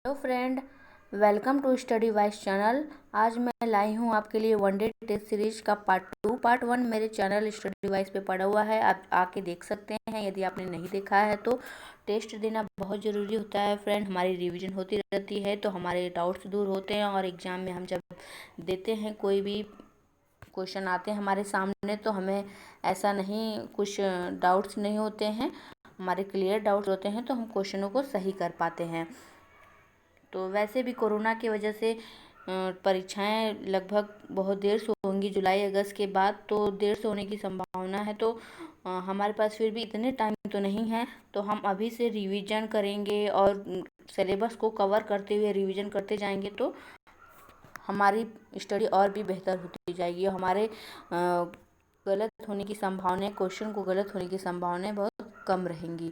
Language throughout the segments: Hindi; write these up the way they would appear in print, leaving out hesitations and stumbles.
Hello friend, welcome to study wise channel. आज मैं लाई हूँ आपके लिए वनडे टेस्ट सीरीज का पार्ट 1 मेरे चैनल स्टडी वाइज पे पड़ा हुआ है। आप आके देख सकते हैं। यदि आपने नहीं देखा है तो टेस्ट देना बहुत ज़रूरी होता है फ्रेंड। हमारी रिवीजन होती रहती है तो हमारे डाउट्स दूर होते हैं, और एग्ज़ाम में हम जब देते हैं कोई भी क्वेश्चन आते हैं हमारे सामने तो हमें ऐसा नहीं कुछ डाउट्स नहीं होते हैं, हमारे क्लियर डाउट्स होते हैं तो हम क्वेश्चनों को सही कर पाते हैं। तो वैसे भी कोरोना की वजह से परीक्षाएं लगभग बहुत देर से होंगी, जुलाई अगस्त के बाद तो देर से होने की संभावना है। तो हमारे पास फिर भी इतने टाइम तो नहीं है, तो हम अभी से रिवीजन करेंगे और सिलेबस को कवर करते हुए रिवीजन करते जाएंगे तो हमारी स्टडी और भी बेहतर होती जाएगी और हमारे गलत होने की संभावनाएं, क्वेश्चन को गलत होने की संभावनाएं बहुत कम रहेंगी।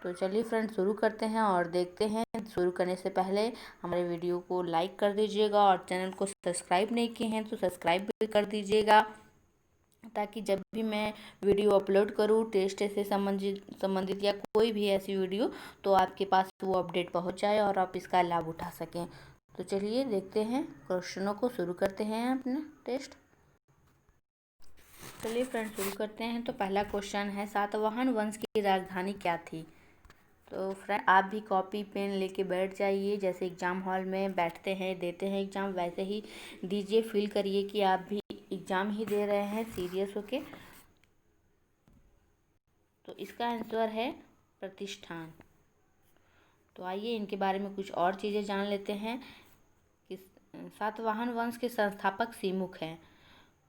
तो चलिए फ्रेंड, शुरू करते हैं और देखते हैं। शुरू करने से पहले हमारे वीडियो को लाइक कर दीजिएगा और चैनल को सब्सक्राइब नहीं किए हैं तो सब्सक्राइब भी कर दीजिएगा, ताकि जब भी मैं वीडियो अपलोड करूँ टेस्ट से संबंधित या कोई भी ऐसी वीडियो, तो आपके पास वो अपडेट पहुंच जाए और आप इसका लाभ उठा सकें। तो चलिए देखते हैं, क्वेश्चनों को शुरू करते हैं अपने टेस्ट। चलिए फ्रेंड, शुरू करते हैं। तो पहला क्वेश्चन है, सातवाहन वंश की राजधानी क्या थी? तो फ्रेंड, आप भी कॉपी पेन लेके बैठ जाइए। जैसे एग्ज़ाम हॉल में बैठते हैं, देते हैं एग्ज़ाम, वैसे ही दीजिए। फील करिए कि आप भी एग्ज़ाम ही दे रहे हैं सीरियस होके। तो इसका आंसर है प्रतिष्ठान। तो आइए इनके बारे में कुछ और चीज़ें जान लेते हैं कि सातवाहन वंश के संस्थापक सीमुख हैं।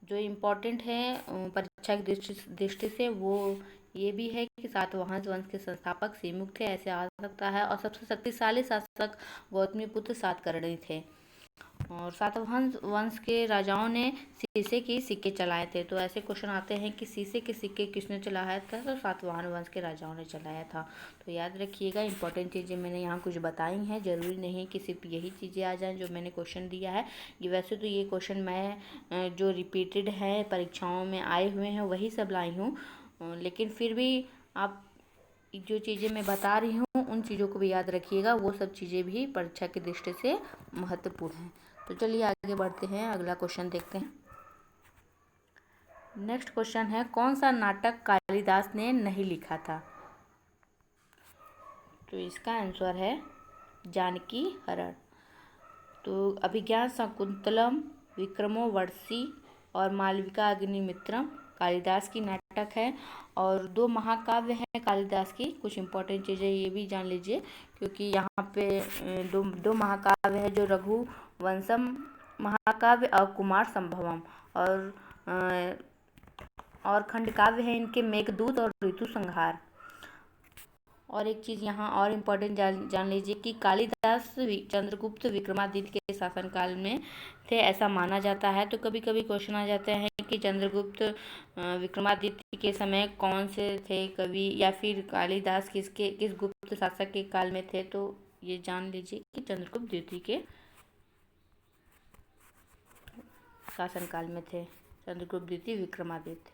जो इम्पोर्टेंट है परीक्षा की दृष्टि से वो ये भी है कि सातवाहन वंश के संस्थापक सीमुख थे, ऐसे आ सकता है। और सबसे शक्तिशाली शासक गौतमीपुत्र सातकर्णी थे। और सातवाहन वंश के राजाओं ने शीशे के सिक्के चलाए थे। तो ऐसे क्वेश्चन आते हैं कि शीशे के सिक्के किसने चलाया था? तो सातवाहन वंश के राजाओं ने चलाया था। तो याद रखिएगा, इंपॉर्टेंट चीज़ें मैंने यहाँ कुछ बताई हैं। ज़रूरी नहीं कि सिर्फ यही चीज़ें आ जाएं जो मैंने क्वेश्चन दिया है। ये वैसे तो ये क्वेश्चन मैं जो रिपीटेड है परीक्षाओं में आए हुए हैं वही सब लाई हूँ, लेकिन फिर भी आप जो चीज़ें मैं बता रही हूँ उन चीज़ों को भी याद रखिएगा। वो सब चीज़ें भी परीक्षा की दृष्टि से महत्वपूर्ण हैं। तो चलिए आगे बढ़ते हैं, अगला क्वेश्चन देखते हैं। नेक्स्ट क्वेश्चन है, कौन सा नाटक कालिदास ने नहीं लिखा था? तो इसका आंसर है जानकी हरण। तो अभिज्ञान शाकुंतलम, विक्रमोर्वशी और मालविका अग्निमित्रम कालिदास की नाटक है। और दो महाकाव्य हैं कालिदास की। कुछ इंपॉर्टेंट चीज़ें ये भी जान लीजिए, क्योंकि यहाँ पे दो महाकाव्य है, जो रघुवंशम महाकाव्य और कुमार संभवम, और खंडकाव्य है इनके मेघदूत और ऋतु संहार। और एक चीज़ यहाँ और इम्पोर्टेंट जान लीजिए कि कालिदास चंद्रगुप्त विक्रमादित्य के शासनकाल में थे, ऐसा माना जाता है। तो कभी कभी क्वेश्चन आ जाते हैं कि चंद्रगुप्त विक्रमादित्य के समय कौन से थे कवि, या फिर कालिदास किस गुप्त शासक के काल में थे? तो ये जान लीजिए कि चंद्रगुप्त द्वितीय के शासनकाल में थे, चंद्रगुप्त द्वितीय विक्रमादित्य।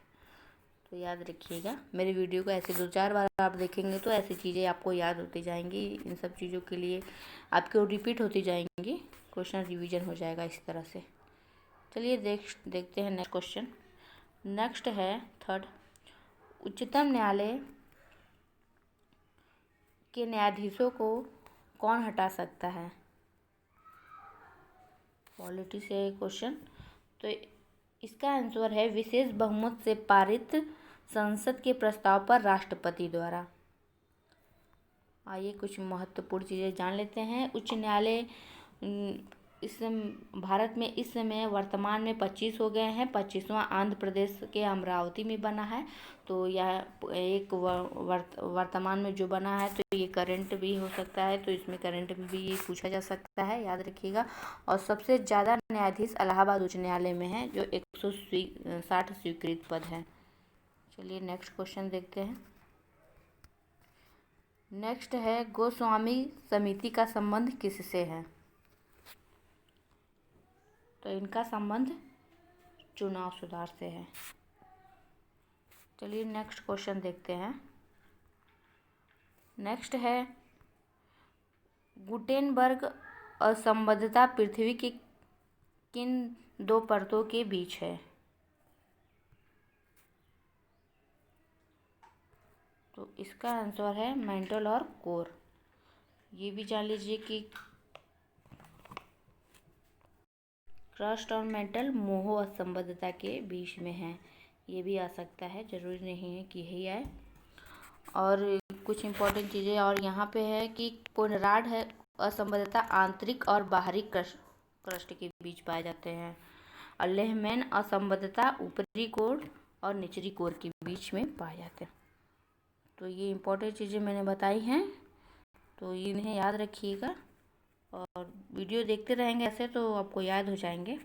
तो याद रखिएगा, मेरे वीडियो को ऐसे 2-4 बार आप देखेंगे तो ऐसी चीज़ें आपको याद होती जाएंगी। इन सब चीज़ों के लिए आपको रिपीट होती जाएंगी, क्वेश्चन रिवीजन हो जाएगा इस तरह से। चलिए देखते हैं नेक्स्ट क्वेश्चन। नेक्स्ट है थर्ड, उच्चतम न्यायालय के न्यायाधीशों को कौन हटा सकता है? पॉलिटी से क्वेश्चन। तो इसका आंसर है विशेष बहुमत से पारित संसद के प्रस्ताव पर राष्ट्रपति द्वारा। आइए कुछ महत्वपूर्ण चीज़ें जान लेते हैं। उच्च न्यायालय इस भारत में इस समय वर्तमान में 25 हो गए हैं। 25वां आंध्र प्रदेश के अमरावती में बना है। तो यह एक वर्तमान में जो बना है, तो ये करंट भी हो सकता है, तो इसमें करंट में भी ये पूछा जा सकता है, याद रखिएगा। और सबसे ज़्यादा न्यायाधीश इलाहाबाद उच्च न्यायालय में है, जो 160 स्वीकृत पद है। चलिए नेक्स्ट क्वेश्चन देखते हैं। नेक्स्ट है, गोस्वामी समिति का संबंध किससे है? तो इनका संबंध चुनाव सुधार से है। चलिए नेक्स्ट क्वेश्चन देखते हैं। नेक्स्ट है, गुटेनबर्ग असंबद्धता पृथ्वी की किन दो परतों के बीच है? तो इसका आंसर है मेंटल और कोर। ये भी जान लीजिए कि क्रस्ट और मेंटल मोह असंबद्धता के बीच में है। ये भी आ सकता है, जरूरी नहीं है कि यही आए। और कुछ इम्पोर्टेंट चीज़ें और यहाँ पे है कि कोनराड है असंबद्धता आंतरिक और बाहरी क्रस्ट के बीच पाए जाते हैं। और लेहमैन असंबद्धता ऊपरी कोर और निचली कोर के बीच में पाए जाते हैं। तो ये इम्पोर्टेंट चीज़ें मैंने बताई हैं, तो इन्हें याद रखिएगा और वीडियो देखते रहेंगे ऐसे तो आपको याद हो जाएंगे,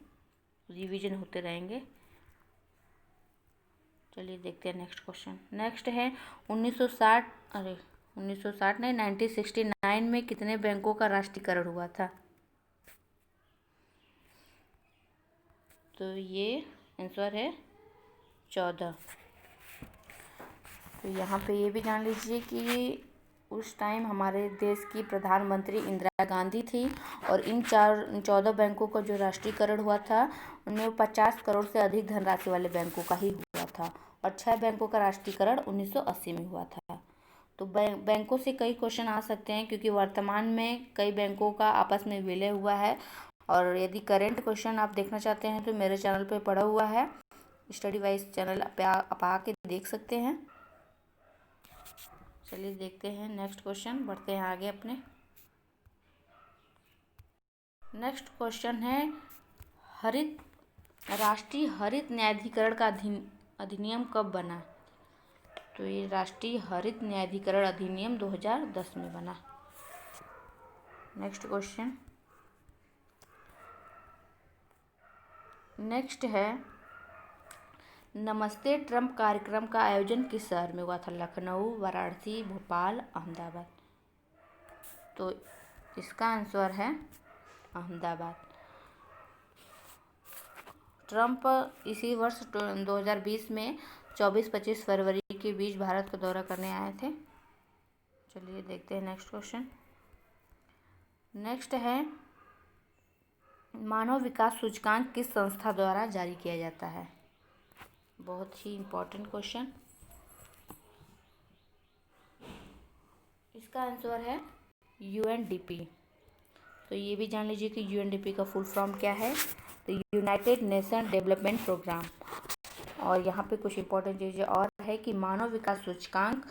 रिवीजन होते रहेंगे। चलिए देखते हैं नेक्स्ट क्वेश्चन। नेक्स्ट है 1960 नहीं 1969 में कितने बैंकों का राष्ट्रीयकरण हुआ था? तो ये आंसर है 14। तो यहाँ पे ये भी जान लीजिए कि उस टाइम हमारे देश की प्रधानमंत्री इंदिरा गांधी थी और इन 14 बैंकों का जो राष्ट्रीयकरण हुआ था उनमें 50 करोड़ से अधिक धनराशि वाले बैंकों का ही हुआ था और 6 बैंकों का राष्ट्रीयकरण 1980 में हुआ था। तो बैंकों से कई क्वेश्चन आ सकते हैं क्योंकि वर्तमान में कई बैंकों का आपस में विलय हुआ है। और यदि करेंट क्वेश्चन आप देखना चाहते हैं तो मेरे चैनल पे पड़ा हुआ है, स्टडी वाइज चैनल पे आप आके देख सकते हैं। चलिए देखते हैं नेक्स्ट क्वेश्चन, बढ़ते हैं आगे अपने। नेक्स्ट क्वेश्चन है राष्ट्रीय हरित न्यायाधिकरण का अधिनियम कब बना? तो ये राष्ट्रीय हरित न्यायाधिकरण अधिनियम 2010 में बना। Next question. नेक्स्ट है नमस्ते ट्रम्प कार्यक्रम का आयोजन किस शहर में हुआ था? लखनऊ, वाराणसी, भोपाल, अहमदाबाद। तो इसका आंसर है अहमदाबाद। ट्रम्प इसी वर्ष 2020 में 24-25 फरवरी के बीच भारत का दौरा करने आए थे। चलिए देखते हैं नेक्स्ट क्वेश्चन। नेक्स्ट है मानव विकास सूचकांक किस संस्था द्वारा जारी किया जाता है? बहुत ही इम्पोर्टेंट क्वेश्चन। इसका आंसर है UNDP। तो ये भी जान लीजिए कि UNDP का फुल फॉर्म क्या है। तो यूनाइटेड नेशन डेवलपमेंट प्रोग्राम। और यहाँ पे कुछ इम्पोर्टेंट चीज़ें और है कि मानव विकास सूचकांक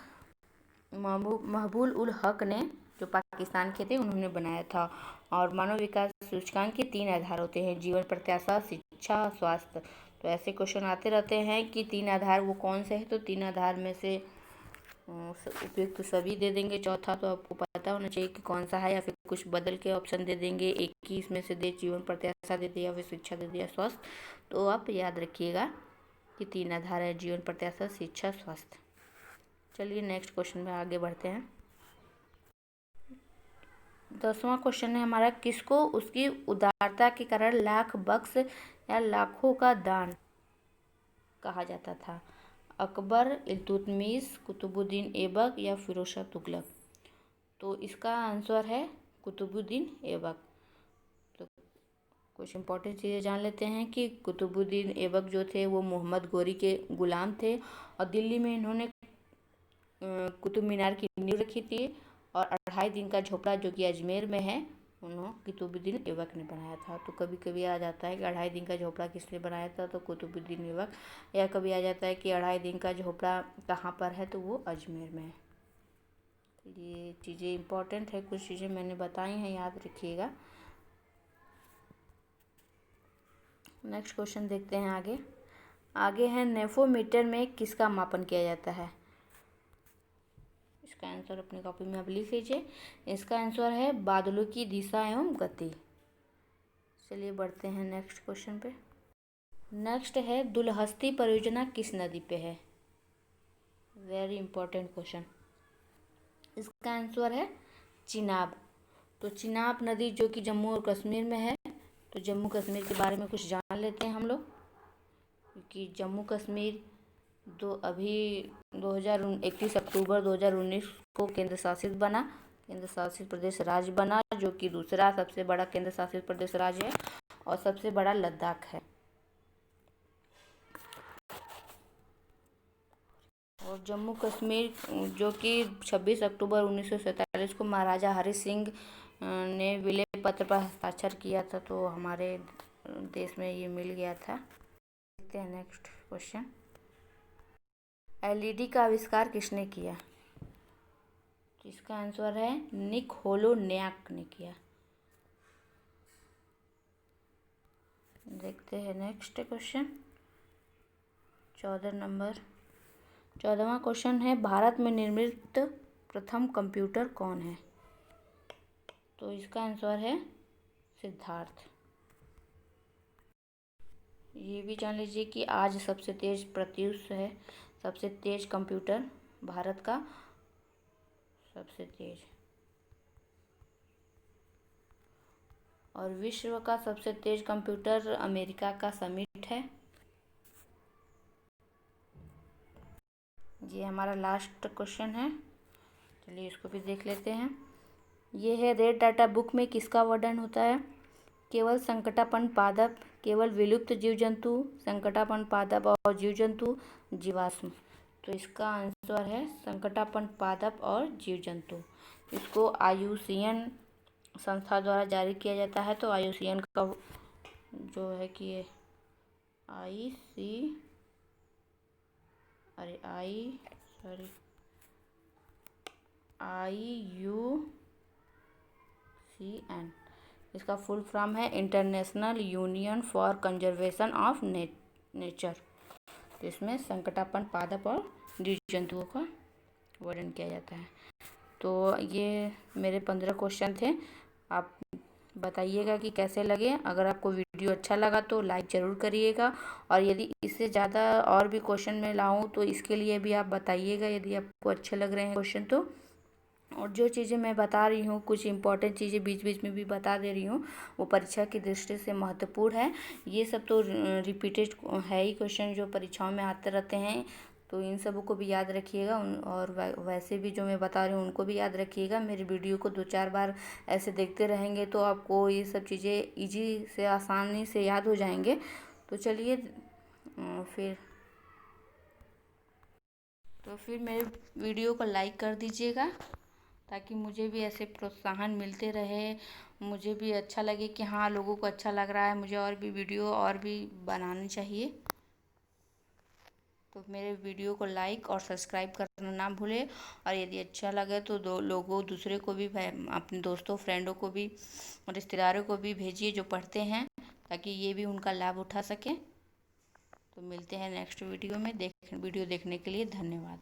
महबूब उल हक ने, जो पाकिस्तान के थे, उन्होंने बनाया था। और मानव विकास सूचकांक के 3 आधार होते हैं, जीवन प्रत्याशा, शिक्षा, स्वास्थ्य। तो ऐसे क्वेश्चन आते रहते हैं कि 3 आधार वो कौन से हैं। तो 3 आधार में से उपयुक्त तो सभी दे देंगे, चौथा तो आपको पता होना चाहिए कि कौन सा है, या फिर कुछ बदल के ऑप्शन दे देंगे, एक ही इसमें से दे, जीवन प्रत्याशा दे दिया, फिर शिक्षा दे दिया, स्वास्थ्य। तो आप याद रखिएगा कि 3 आधार है, जीवन प्रत्याशा, शिक्षा, स्वास्थ्य। चलिए नेक्स्ट क्वेश्चन में आगे बढ़ते हैं। 10वां क्वेश्चन है हमारा, किसको उसकी उदारता के कारण लाख बख्श या लाखों का दान कहा जाता था? अकबर, इल्तुतमिश, कुतुबुद्दीन ऐबक या फिरोज शाह तुगलक। तो इसका आंसर है कुतुबुद्दीन ऐबक। तो कुछ इंपॉर्टेंट चीज़ें जान लेते हैं कि कुतुबुद्दीन ऐबक जो थे वो मोहम्मद गोरी के गुलाम थे और दिल्ली में इन्होंने कुतुब मीनार की नींव रखी थी। और 2.5 दिन का झोपड़ा जो कि अजमेर में है, उन्होंने कुतुबुद्दीन ऐबक ने बनाया था। तो कभी कभी आ जाता है कि 2.5 दिन का झोपड़ा किसने बनाया था, तो कुतुबुद्दीन ऐबक। या कभी आ जाता है कि 2.5 दिन का झोपड़ा कहाँ पर है, तो वो अजमेर में है। ये चीज़ें इम्पोर्टेंट है, कुछ चीज़ें मैंने बताई हैं, याद रखिएगा। नेक्स्ट क्वेश्चन देखते हैं आगे है नेफोमीटर में किसका मापन किया जाता है? इसका आंसर अपनी कॉपी में आप लिख लीजिए। इसका आंसर है बादलों की दिशा एवं गति। चलिए बढ़ते हैं नेक्स्ट क्वेश्चन पे। नेक्स्ट है दुलहस्ती परियोजना किस नदी पे है? Very important question. इसका आंसर है चिनाब। तो चिनाब नदी जो कि जम्मू और कश्मीर में है। तो जम्मू कश्मीर के बारे में कुछ जान लेते हैं हम लोग, क्योंकि जम्मू कश्मीर अभी 31 अक्टूबर 2019 को केंद्र शासित बना। केंद्र शासित प्रदेश राज्य बना, जो कि दूसरा सबसे बड़ा केंद्र शासित प्रदेश राज्य है और सबसे बड़ा लद्दाख है। और जम्मू कश्मीर, जो कि 26 अक्टूबर 1947 को महाराजा हरि सिंह ने विलय पत्र पर हस्ताक्षर किया था, तो हमारे देश में ये मिल गया था। देखते हैं नेक्स्ट क्वेश्चन। एलईडी का आविष्कार किसने किया? इसका आंसर है निक होलोन्याक ने किया। देखते हैं नेक्स्ट क्वेश्चन 14वां क्वेश्चन है, भारत में निर्मित प्रथम कंप्यूटर कौन है? तो इसका आंसर है सिद्धार्थ। ये भी जान लीजिए कि आज सबसे तेज प्रत्युष है, सबसे तेज कंप्यूटर भारत का सबसे तेज, और विश्व का सबसे तेज कंप्यूटर अमेरिका का समिट है। ये हमारा लास्ट क्वेश्चन है, चलिए इसको भी देख लेते हैं। ये है, रेड डाटा बुक में किसका वर्णन होता है? केवल संकटापन्न पादप, केवल विलुप्त जीव जंतु, संकटापन्न पादप और जीव जंतु, जीवाश्म। तो इसका आंसर है संकटापन्न पादप और जीव जंतु। इसको IUCN संस्था द्वारा जारी किया जाता है। तो IUCN का जो है कि ये IUCN, इसका फुल फॉर्म है international union for conservation of nature. तो इसमें संकटापन्न पादप और जीव जंतुओं का वर्णन किया जाता है। तो ये मेरे 15 क्वेश्चन थे। आप बताइएगा कि कैसे लगे। अगर आपको वीडियो अच्छा लगा तो लाइक ज़रूर करिएगा, और यदि इससे ज़्यादा और भी क्वेश्चन मैं लाऊं तो इसके लिए भी आप बताइएगा, यदि आपको अच्छे लग रहे हैं क्वेश्चन तो। और जो चीज़ें मैं बता रही हूँ, कुछ इंपॉर्टेंट चीज़ें बीच बीच में भी बता दे रही हूँ, वो परीक्षा की दृष्टि से महत्वपूर्ण है। ये सब तो रिपीटेड है ही क्वेश्चन, जो परीक्षाओं में आते रहते हैं, तो इन सबों को भी याद रखिएगा। और वैसे भी जो मैं बता रही हूँ उनको भी याद रखिएगा। मेरी वीडियो को 2-4 बार ऐसे देखते रहेंगे तो आपको ये सब चीज़ें ईजी से, आसानी से याद हो जाएंगे। तो चलिए फिर मेरे वीडियो को लाइक कर दीजिएगा, ताकि मुझे भी ऐसे प्रोत्साहन मिलते रहे, मुझे भी अच्छा लगे कि हाँ लोगों को अच्छा लग रहा है, मुझे और भी वीडियो और भी बनानी चाहिए। तो मेरे वीडियो को लाइक और सब्सक्राइब करना ना भूलें। और यदि अच्छा लगे तो दूसरे को भी, अपने दोस्तों फ्रेंडों को भी, रिश्तेदारों को भी भेजिए जो पढ़ते हैं, ताकि ये भी उनका लाभ उठा सकें। तो मिलते हैं नेक्स्ट वीडियो में। वीडियो देखने के लिए धन्यवाद।